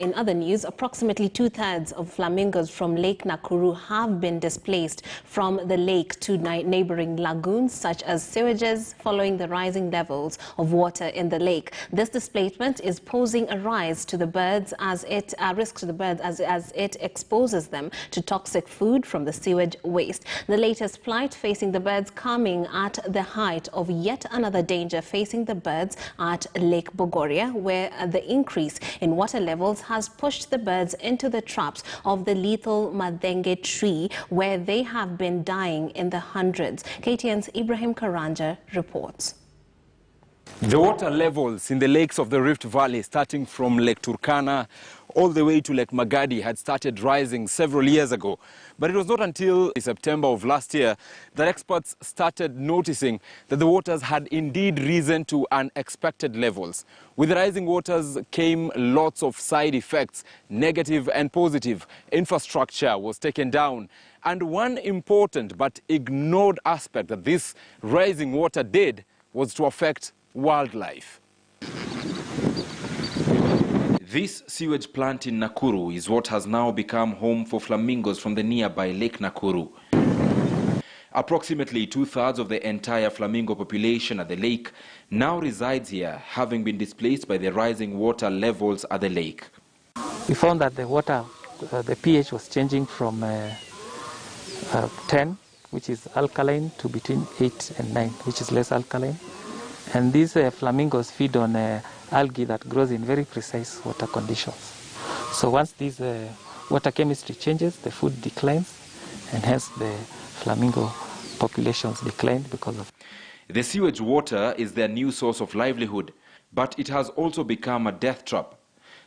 In other news, approximately two-thirds of flamingos from Lake Nakuru have been displaced from the lake to neighboring lagoons such as sewages following the rising levels of water in the lake. This displacement is posing a risk to the birds as it exposes them to toxic food from the sewage waste. The latest plight facing the birds coming at the height of yet another danger facing the birds at Lake Bogoria, where the increase in water levels has pushed the birds into the traps of the lethal mathenge tree, where they have been dying in the hundreds. KTN's Ibrahim Karanja reports. The water levels in the lakes of the Rift Valley, starting from Lake Turkana all the way to Lake Magadi, had started rising several years ago. But it was not until September of last year that experts started noticing that the waters had indeed risen to unexpected levels. With rising waters came lots of side effects, negative and positive. Infrastructure was taken down. And one important but ignored aspect that this rising water did was to affect wildlife. This sewage plant in Nakuru is what has now become home for flamingos from the nearby Lake Nakuru. Approximately two-thirds of the entire flamingo population at the lake now resides here, having been displaced by the rising water levels at the lake. We found that the water, the pH was changing from 10, which is alkaline, to between 8 and 9, which is less alkaline. And these flamingos feed on algae that grows in very precise water conditions. So once this water chemistry changes, the food declines, and hence the flamingo populations declined because of it. The sewage water is their new source of livelihood, but it has also become a death trap.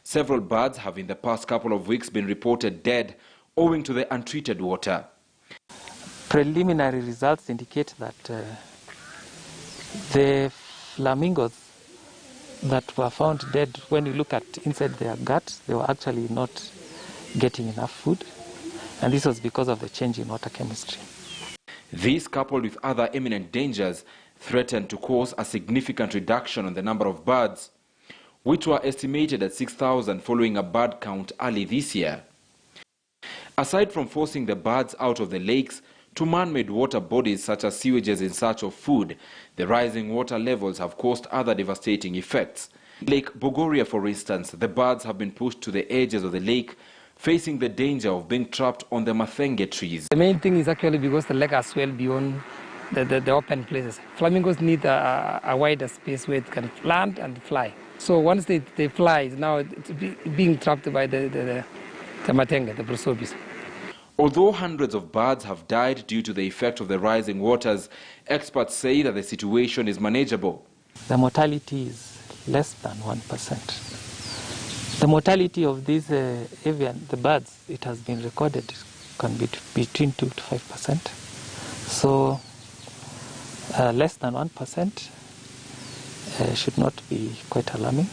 Several birds have in the past couple of weeks been reported dead owing to the untreated water. Preliminary results indicate that the flamingos that were found dead, when you look at inside their guts, they were actually not getting enough food, and this was because of the change in water chemistry. This, coupled with other imminent dangers, threatened to cause a significant reduction on the number of birds, which were estimated at 6,000 following a bird count early this year. Aside from forcing the birds out of the lakes to man-made water bodies such as sewages in search of food, the rising water levels have caused other devastating effects. Lake Bogoria, for instance, the birds have been pushed to the edges of the lake, facing the danger of being trapped on the mathenge trees. The main thing is actually because the lake has swelled beyond the open places. Flamingos need a wider space where it can land and fly. So once they fly, now it's being trapped by the mathenge, the brusobis. Although hundreds of birds have died due to the effect of the rising waters, experts say that the situation is manageable. The mortality is less than 1%. The mortality of these avian, the birds, it has been recorded, can be between 2 to 5%. So less than 1% should not be quite alarming.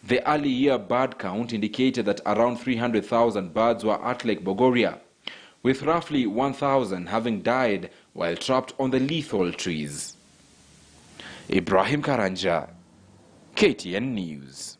The early year bird count indicated that around 300,000 birds were at Lake Bogoria, with roughly 1,000 having died while trapped on the lethal trees. Ibrahim Karanja, KTN News.